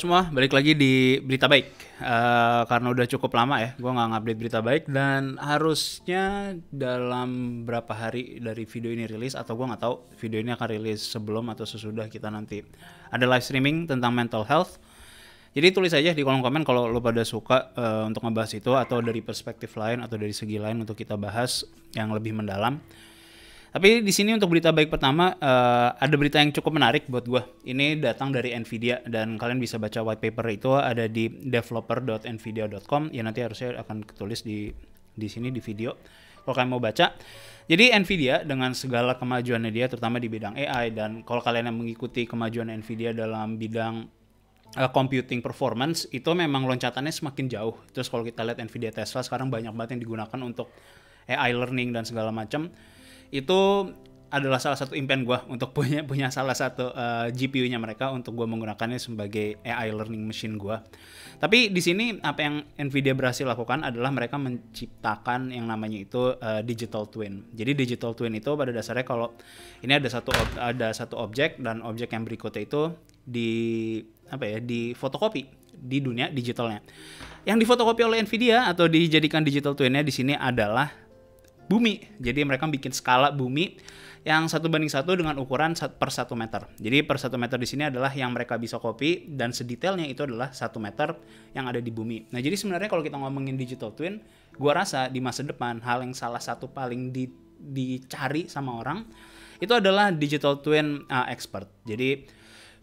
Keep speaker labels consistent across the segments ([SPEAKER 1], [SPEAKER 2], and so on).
[SPEAKER 1] semua, balik lagi di Berita Baik. Karena udah cukup lama ya, gue nggak ngupdate Berita Baik dan harusnya dalam berapa hari dari video ini rilis atau gue nggak tahu video ini akan rilis sebelum atau sesudah kita nanti ada live streaming tentang mental health. Jadi tulis aja di kolom komen kalau lo pada suka untuk ngebahas itu atau dari perspektif lain atau dari segi lain untuk kita bahas yang lebih mendalam. Tapi di sini untuk berita baik pertama ada berita yang cukup menarik buat gue. Ini datang dari Nvidia dan kalian bisa baca white paper itu ada di developer.nvidia.com. Ya nanti harusnya akan ketulis di sini di video kalau kalian mau baca. Jadi Nvidia dengan segala kemajuannya dia terutama di bidang AI dan kalau kalian yang mengikuti kemajuan Nvidia dalam bidang computing performance itu memang loncatannya semakin jauh. Terus kalau kita lihat Nvidia Tesla sekarang banyak banget yang digunakan untuk AI learning dan segala macam. Itu adalah salah satu impian gue untuk punya salah satu GPU-nya mereka untuk gue menggunakannya sebagai AI learning machine gue. Tapi di sini apa yang Nvidia berhasil lakukan adalah mereka menciptakan yang namanya itu digital twin. Jadi digital twin itu pada dasarnya kalau ini ada satu objek dan objek yang berikutnya itu di fotokopi di dunia digitalnya. Yang difotokopi oleh Nvidia atau dijadikan digital twin-nya di sini adalah bumi. Jadi mereka bikin skala bumi yang 1:1 dengan ukuran per 1 meter. Jadi per 1 meter di sini adalah yang mereka bisa copy dan sedetailnya itu adalah 1 meter yang ada di bumi. Nah jadi sebenarnya kalau kita ngomongin digital twin, gua rasa di masa depan hal yang salah satu paling dicari sama orang itu adalah digital twin expert. Jadi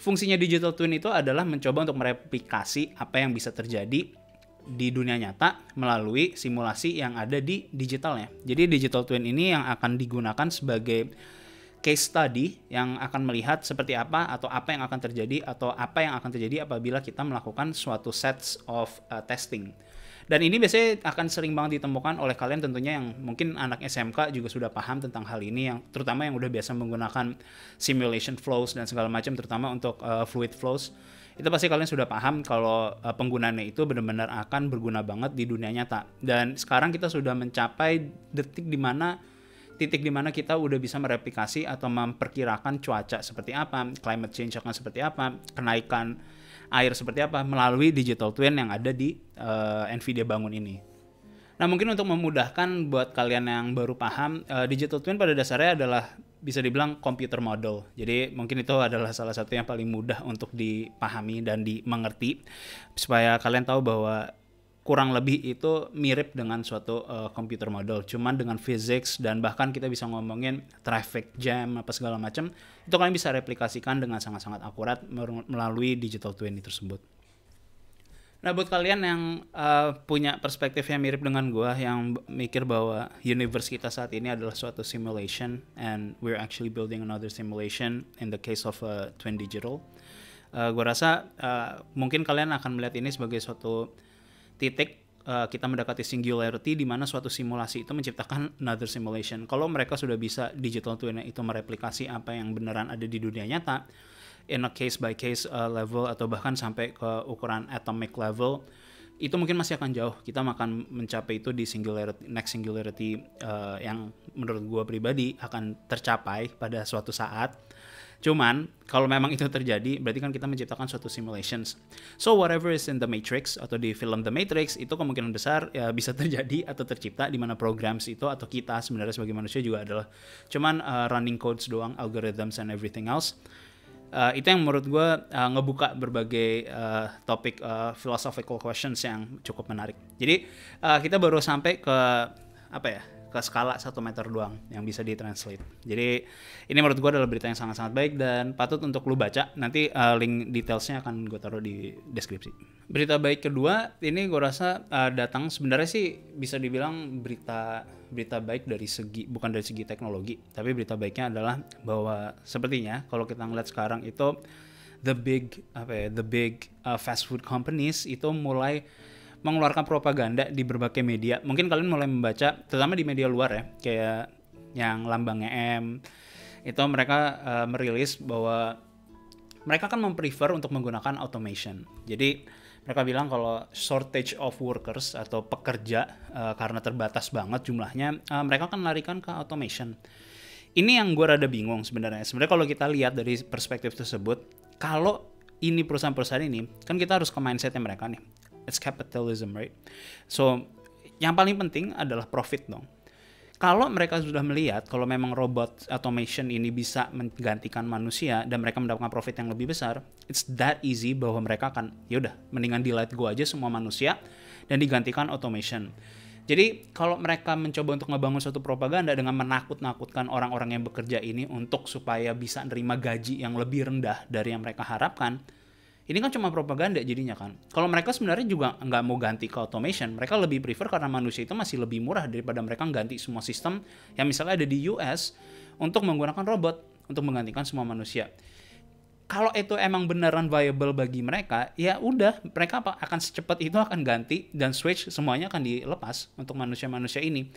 [SPEAKER 1] fungsinya digital twin itu adalah mencoba untuk mereplikasi apa yang bisa terjadi di dunia nyata melalui simulasi yang ada di digitalnya. Jadi digital twin ini yang akan digunakan sebagai case study yang akan melihat seperti apa atau apa yang akan terjadi atau apa yang akan terjadi apabila kita melakukan suatu sets of testing. Dan ini biasanya akan sering banget ditemukan oleh kalian tentunya yang mungkin anak SMK juga sudah paham tentang hal ini, yang terutama yang udah biasa menggunakan simulation flows dan segala macam terutama untuk fluid flows. Itu pasti kalian sudah paham kalau penggunaannya itu benar-benar akan berguna banget di dunia nyata. Dan sekarang kita sudah mencapai titik di mana kita udah bisa mereplikasi atau memperkirakan cuaca seperti apa, climate change akan seperti apa, kenaikan air seperti apa melalui digital twin yang ada di Nvidia bangun ini. Nah mungkin untuk memudahkan buat kalian yang baru paham, digital twin pada dasarnya adalah bisa dibilang computer model. Jadi mungkin itu adalah salah satu yang paling mudah untuk dipahami dan dimengerti supaya kalian tahu bahwa kurang lebih itu mirip dengan suatu computer model, cuman dengan physics dan bahkan kita bisa ngomongin traffic jam apa segala macam itu kalian bisa replikasikan dengan sangat-sangat akurat melalui digital twin tersebut. Nah buat kalian yang punya perspektif yang mirip dengan gue yang mikir bahwa universe kita saat ini adalah suatu simulation and we're actually building another simulation in the case of twin digital, gue rasa mungkin kalian akan melihat ini sebagai suatu titik kita mendekati singularity di mana suatu simulasi itu menciptakan another simulation. Kalau mereka sudah bisa digital twin itu mereplikasi apa yang beneran ada di dunia nyata in a case by case level atau bahkan sampai ke ukuran atomic level, itu mungkin masih akan jauh. Kita akan mencapai itu di next singularity yang menurut gue pribadi akan tercapai pada suatu saat. Cuman kalau memang itu terjadi berarti kan kita menciptakan suatu simulations. So whatever is in the Matrix atau di film The Matrix itu kemungkinan besar ya bisa terjadi atau tercipta di mana programs itu atau kita sebenarnya sebagai manusia juga adalah cuman running codes doang, algorithms and everything else. Itu yang menurut gue ngebuka berbagai topik philosophical questions yang cukup menarik. Jadi kita baru sampai ke ke skala 1 meter doang yang bisa ditranslate. Jadi ini menurut gue adalah berita yang sangat-sangat baik dan patut untuk lu baca. Nanti link detailsnya akan gue taruh di deskripsi. Berita baik kedua ini gue rasa datang sebenarnya sih bisa dibilang berita baik bukan dari segi teknologi, tapi berita baiknya adalah bahwa sepertinya kalau kita ngeliat sekarang itu the big fast food companies itu mulai mengeluarkan propaganda di berbagai media. Mungkin kalian mulai membaca, terutama di media luar ya, kayak yang lambangnya M, itu mereka merilis bahwa mereka kan memprefer untuk menggunakan automation. Jadi mereka bilang kalau shortage of workers atau pekerja karena terbatas banget jumlahnya, mereka akan larikan ke automation. Ini yang gue rada bingung sebenarnya. Sebenarnya kalau kita lihat dari perspektif tersebut, kalau ini perusahaan-perusahaan ini, kan kita harus ke mindsetnya mereka nih. It's capitalism, right? So, yang paling penting adalah profit dong. Kalau mereka sudah melihat kalau memang robot automation ini bisa menggantikan manusia dan mereka mendapatkan profit yang lebih besar, it's that easy bahwa mereka akan, yaudah, mendingan di let go aja semua manusia dan digantikan automation. Jadi kalau mereka mencoba untuk ngebangun suatu propaganda dengan menakut-nakutkan orang-orang yang bekerja ini untuk supaya bisa nerima gaji yang lebih rendah dari yang mereka harapkan, ini kan cuma propaganda jadinya kan. Kalau mereka sebenarnya juga nggak mau ganti ke automation, mereka lebih prefer karena manusia itu masih lebih murah daripada mereka ganti semua sistem yang misalnya ada di US untuk menggunakan robot untuk menggantikan semua manusia. Kalau itu emang beneran viable bagi mereka, ya udah, mereka akan secepat itu akan ganti dan switch, semuanya akan dilepas untuk manusia-manusia ini.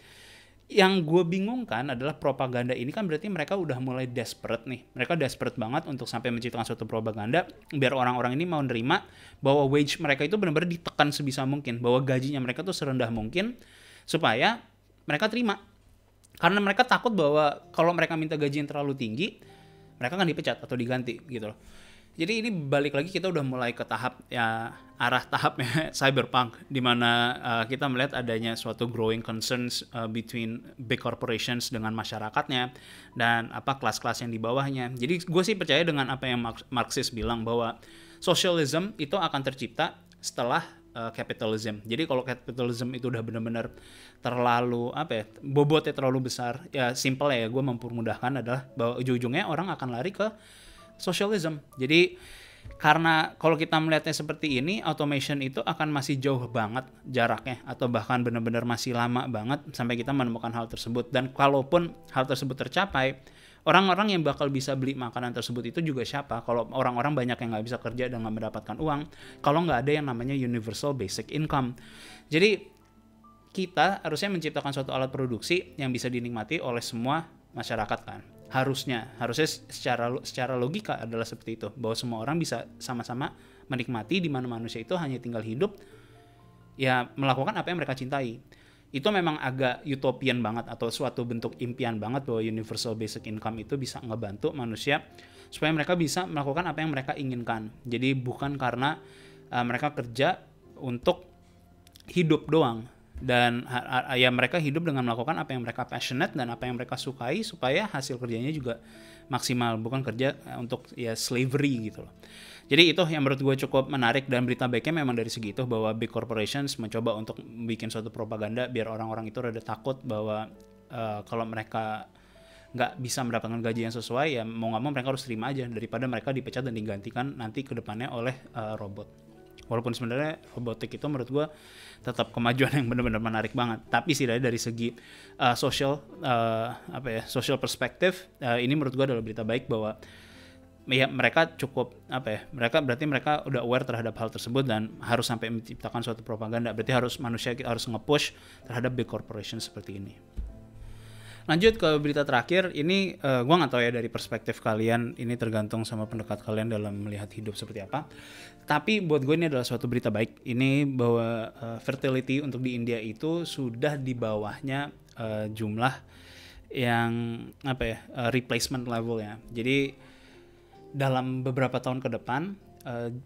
[SPEAKER 1] Yang gue bingungkan adalah propaganda ini kan berarti mereka udah mulai desperate nih. Mereka desperate banget untuk sampai menciptakan suatu propaganda biar orang-orang ini mau nerima bahwa wage mereka itu benar-benar ditekan sebisa mungkin, bahwa gajinya mereka tuh serendah mungkin supaya mereka terima. Karena mereka takut bahwa kalau mereka minta gaji yang terlalu tinggi, mereka akan dipecat atau diganti gitu loh. Jadi ini balik lagi kita udah mulai ke tahap ya, arah tahapnya cyberpunk, di mana kita melihat adanya suatu growing concerns between big corporations dengan masyarakatnya dan kelas-kelas yang di bawahnya. Jadi gue sih percaya dengan apa yang Marxist bilang bahwa socialism itu akan tercipta setelah capitalism. Jadi kalau capitalism itu udah benar-benar terlalu bobotnya terlalu besar, ya simple ya, gue mempermudahkan adalah bahwa ujung-ujungnya orang akan lari ke socialism. Jadi karena kalau kita melihatnya seperti ini, automation itu akan masih jauh banget jaraknya, atau bahkan benar-benar masih lama banget sampai kita menemukan hal tersebut. Dan kalaupun hal tersebut tercapai, orang-orang yang bakal bisa beli makanan tersebut itu juga siapa? Kalau orang-orang banyak yang nggak bisa kerja dan nggak mendapatkan uang, kalau nggak ada yang namanya universal basic income. Jadi kita harusnya menciptakan suatu alat produksi yang bisa dinikmati oleh semua masyarakat kan. Harusnya secara logika adalah seperti itu, bahwa semua orang bisa sama-sama menikmati, di mana manusia itu hanya tinggal hidup ya melakukan apa yang mereka cintai. Itu memang agak utopian banget atau suatu bentuk impian banget bahwa universal basic income itu bisa ngebantu manusia supaya mereka bisa melakukan apa yang mereka inginkan. Jadi bukan karena mereka kerja untuk hidup doang, dan ya mereka hidup dengan melakukan apa yang mereka passionate dan apa yang mereka sukai supaya hasil kerjanya juga maksimal, bukan kerja untuk ya slavery gitu loh. Jadi itu yang menurut gue cukup menarik, dan berita baiknya memang dari segi itu bahwa big corporations mencoba untuk bikin suatu propaganda biar orang-orang itu rada takut bahwa kalau mereka nggak bisa mendapatkan gaji yang sesuai, ya mau nggak mau mereka harus terima aja daripada mereka dipecat dan digantikan nanti ke depannya oleh robot. Walaupun sebenarnya robotik itu menurut gue tetap kemajuan yang benar-benar menarik banget. Tapi sih dari segi social perspective, ini menurut gue adalah berita baik bahwa ya mereka cukup mereka udah aware terhadap hal tersebut dan harus sampai menciptakan suatu propaganda. Berarti manusia harus nge-push terhadap big corporation seperti ini. Lanjut ke berita terakhir, ini gue nggak tahu ya dari perspektif kalian, ini tergantung sama pendekat kalian dalam melihat hidup seperti apa. Tapi buat gue ini adalah suatu berita baik. Ini bahwa fertility untuk di India itu sudah di bawahnya jumlah yang replacement level ya. Jadi dalam beberapa tahun ke depan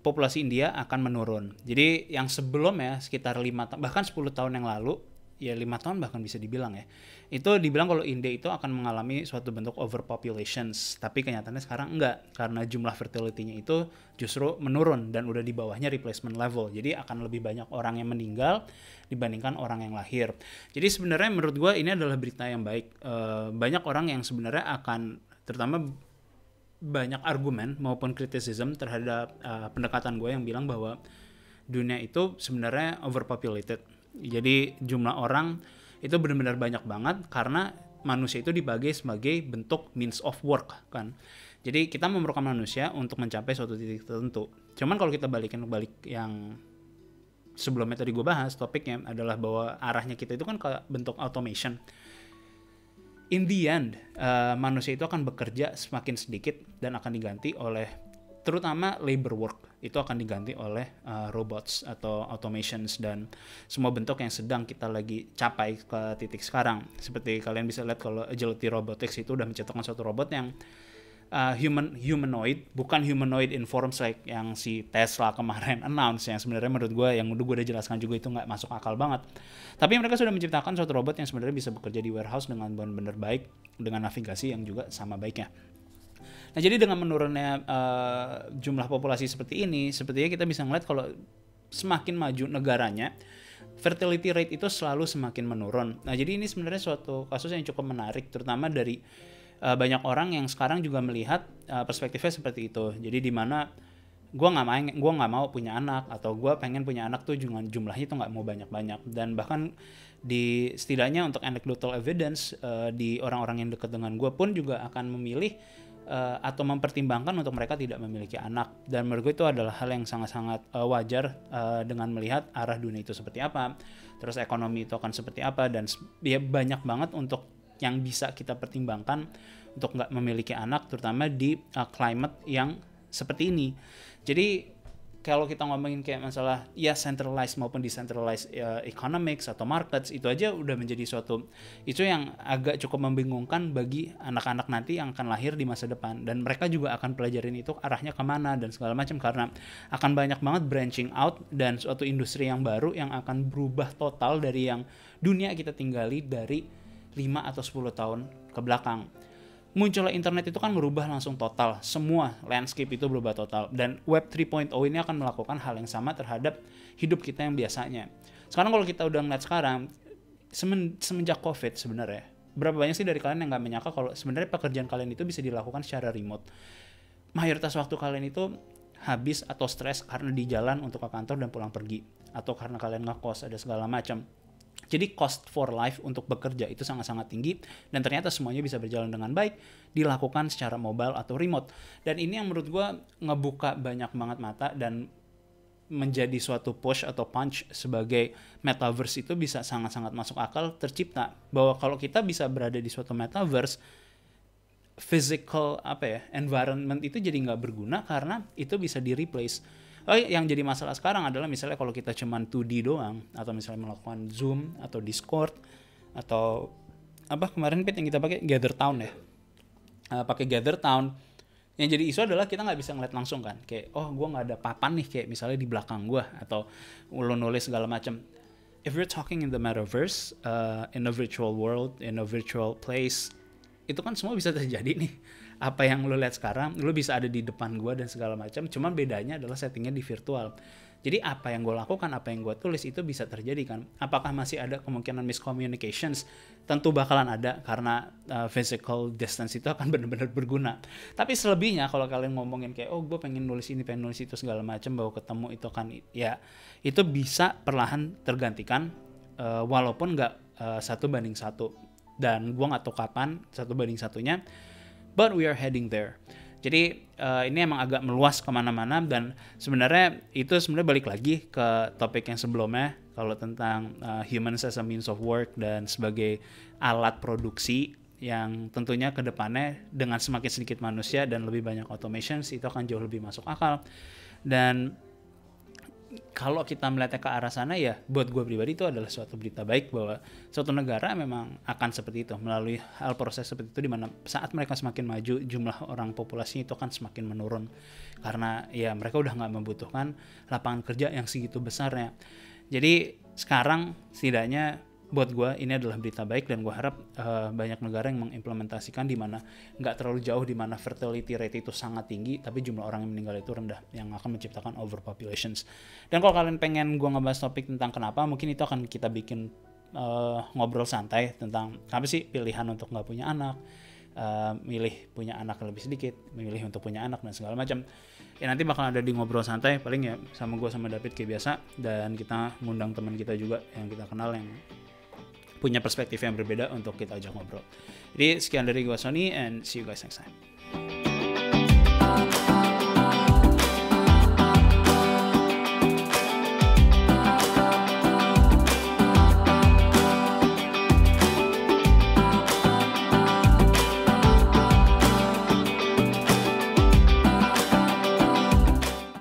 [SPEAKER 1] populasi India akan menurun. Jadi yang sebelumnya sekitar 5 tahun bahkan 10 tahun yang lalu, ya 5 tahun bahkan bisa dibilang ya, itu dibilang kalau India itu akan mengalami suatu bentuk overpopulations, tapi kenyataannya sekarang enggak, karena jumlah fertility-nya itu justru menurun dan udah di bawahnya replacement level. Jadi akan lebih banyak orang yang meninggal dibandingkan orang yang lahir. Jadi sebenarnya menurut gue ini adalah berita yang baik. Banyak orang yang sebenarnya akan, terutama banyak argumen maupun criticism terhadap pendekatan gue yang bilang bahwa dunia itu sebenarnya overpopulated. Jadi jumlah orang itu benar-benar banyak banget karena manusia itu dibagi sebagai bentuk means of work kan. Jadi kita memerlukan manusia untuk mencapai suatu titik tertentu. Cuman kalau kita balik yang sebelumnya tadi gue bahas, topiknya adalah bahwa arahnya kita itu kan ke bentuk automation. In the end, manusia itu akan bekerja semakin sedikit dan akan diganti oleh, terutama labor work, itu akan diganti oleh robots atau automations dan semua bentuk yang sedang kita lagi capai ke titik sekarang. Seperti kalian bisa lihat kalau Agility Robotics itu udah menciptakan suatu robot yang humanoid, bukan humanoid in forms like yang si Tesla kemarin announce, yang sebenarnya menurut gue, yang udah gue udah jelaskan juga itu nggak masuk akal banget. Tapi mereka sudah menciptakan suatu robot yang sebenarnya bisa bekerja di warehouse dengan benar-benar baik, dengan navigasi yang juga sama baiknya. Nah, jadi dengan menurunnya jumlah populasi seperti ini, sepertinya kita bisa ngeliat kalau semakin maju negaranya, fertility rate itu selalu semakin menurun. Nah, jadi ini sebenarnya suatu kasus yang cukup menarik, terutama dari banyak orang yang sekarang juga melihat perspektifnya seperti itu. Jadi di mana gue nggak mau punya anak, atau gue pengen punya anak tuh jumlahnya tuh nggak mau banyak-banyak. Dan bahkan setidaknya untuk anecdotal evidence, di orang-orang yang dekat dengan gue pun juga akan memilih atau mempertimbangkan untuk mereka tidak memiliki anak. Dan menurut gue itu adalah hal yang sangat-sangat wajar dengan melihat arah dunia itu seperti apa, terus ekonomi itu akan seperti apa, dan ya banyak banget untuk yang bisa kita pertimbangkan untuk nggak memiliki anak, terutama di climate yang seperti ini. Jadi kalau kita ngomongin kayak masalah ya centralized maupun decentralized economics atau markets, itu aja udah menjadi suatu itu yang agak cukup membingungkan bagi anak-anak nanti yang akan lahir di masa depan, dan mereka juga akan pelajarin itu arahnya kemana dan segala macam, karena akan banyak banget branching out dan suatu industri yang baru yang akan berubah total dari yang dunia kita tinggali dari 5 atau 10 tahun ke belakang. Munculnya internet itu kan merubah langsung total, semua landscape itu berubah total, dan Web 3.0 ini akan melakukan hal yang sama terhadap hidup kita yang biasanya. Sekarang kalau kita udah ngeliat sekarang, semenjak COVID sebenarnya, berapa banyak sih dari kalian yang nggak menyangka kalau sebenarnya pekerjaan kalian itu bisa dilakukan secara remote. Mayoritas waktu kalian itu habis atau stres karena di jalan untuk ke kantor dan pulang pergi, atau karena kalian ngekos, ada segala macam. Jadi cost for life untuk bekerja itu sangat-sangat tinggi, dan ternyata semuanya bisa berjalan dengan baik dilakukan secara mobile atau remote. Dan ini yang menurut gue ngebuka banyak banget mata dan menjadi suatu push atau punch sebagai metaverse itu bisa sangat-sangat masuk akal tercipta. Bahwa kalau kita bisa berada di suatu metaverse, physical environment itu jadi nggak berguna karena itu bisa di replace. Yang jadi masalah sekarang adalah misalnya kalau kita cuman 2D doang, atau misalnya melakukan Zoom atau Discord atau kemarin yang kita pakai Gather Town ya, pakai Gather Town, yang jadi isu adalah kita nggak bisa ngeliat langsung kan, kayak gue nggak ada papan nih kayak misalnya di belakang gue, atau lo nulis segala macam. If we're talking in the metaverse, in a virtual world, in a virtual place, itu kan semua bisa terjadi nih. Apa yang lo lihat sekarang, lo bisa ada di depan gue dan segala macam. Cuman bedanya adalah settingnya di virtual. Jadi apa yang gue lakukan, apa yang gue tulis itu bisa terjadi kan. Apakah masih ada kemungkinan miscommunications? Tentu bakalan ada, karena physical distance itu akan benar-benar berguna. Tapi selebihnya kalau kalian ngomongin kayak gue pengen nulis ini, pengen nulis itu segala macam, baru ketemu itu kan ya itu bisa perlahan tergantikan, walaupun nggak 1:1. Dan gue nggak tahu kapan 1:1-nya. But we are heading there. Jadi ini emang agak meluas kemana-mana, dan sebenarnya itu balik lagi ke topik yang sebelumnya, kalau tentang humans as a means of work dan sebagai alat produksi yang tentunya ke depannya dengan semakin sedikit manusia dan lebih banyak automation itu akan jauh lebih masuk akal. Dan kalau kita melihatnya ke arah sana, ya buat gue pribadi itu adalah suatu berita baik bahwa suatu negara memang akan seperti itu, melalui hal proses seperti itu, di mana saat mereka semakin maju jumlah orang populasinya itu akan semakin menurun, karena ya mereka udah nggak membutuhkan lapangan kerja yang segitu besarnya. Jadi sekarang setidaknya buat gue ini adalah berita baik, dan gue harap banyak negara yang mengimplementasikan, di mana nggak terlalu jauh, di mana fertility rate itu sangat tinggi tapi jumlah orang yang meninggal itu rendah, yang akan menciptakan overpopulations. Dan kalau kalian pengen gue ngebahas topik tentang kenapa, mungkin itu akan kita bikin ngobrol santai tentang apa sih pilihan untuk nggak punya anak, milih punya anak lebih sedikit, milih untuk punya anak dan segala macam. Ya nanti bakal ada di ngobrol santai, paling ya sama gue sama David kayak biasa, dan kita ngundang teman kita juga yang kita kenal yang punya perspektif yang berbeda untuk kita ajak ngobrol. Jadi sekian dari gue Sony, and see you guys next time.